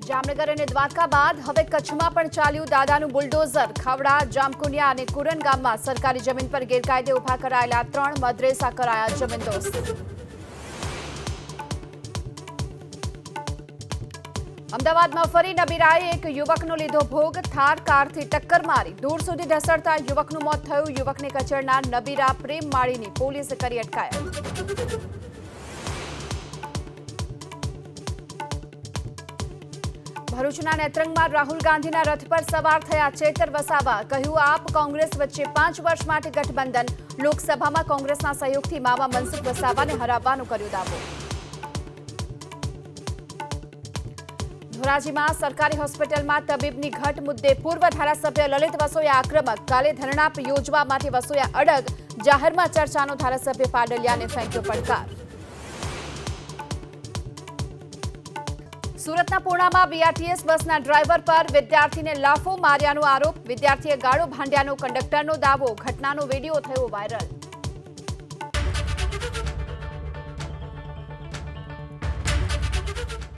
જામનગર અને દ્વારકા બાદ હવે કચ્છમાં પણ ચાલ્યું દાદાનું બુલડોઝર। ખાવડા, જામકુનિયા અને કુરન ગામમાં સરકારી જમીન પર ગેરકાયદે ઉભા કરાયેલા 3 મદ્રેસા કરાયા જમીનદોસ્ત। અમદાવાદમાં ફરી નબીરાએ એક યુવકનો લીધો ભોગ। થાર કારથી ટક્કર મારી દૂર સુધી ઢસડતા યુવકનું મોત થયું। યુવકને કચડનાર નબીરા પ્રેમ માળીની પોલીસે કરી અટકાયત। ભરૂચના નેત્રંગમાં રાહુલ ગાંધીના રથ પર સવાર થયા ચેતર વસાવા। કહ્યું, આપ કોંગ્રેસ વચ્ચે 5 વર્ષ માટે ગઠબંધન। લોકસભામાં કોંગ્રેસના સહયોગથી મામા મનસુખ વસાવાને હરાવવાનો કર્યો દાવો। ધોરાજીમાં સરકારી હોસ્પિટલમાં તબીબની ઘટ મુદ્દે પૂર્વ ધારાસભ્ય લલિત વસોયા આક્રમક। કાલે ધરણા યોજવા માટે વસોયા અડગ। જાહેરમાં ચર્ચાનો ધારાસભ્ય પાડલિયાને ફેંક્યો પડકાર। સુરતના પૂર્ણામાં બીઆરટીએસ બસના ડ્રાઈવર પર વિદ્યાર્થીને લાફો માર્યાનો આરોપ। વિદ્યાર્થીએ ગાળો ભાંડ્યાનો કંડક્ટરનો દાવો। ઘટનાનો વિડીયો થયો વાયરલ।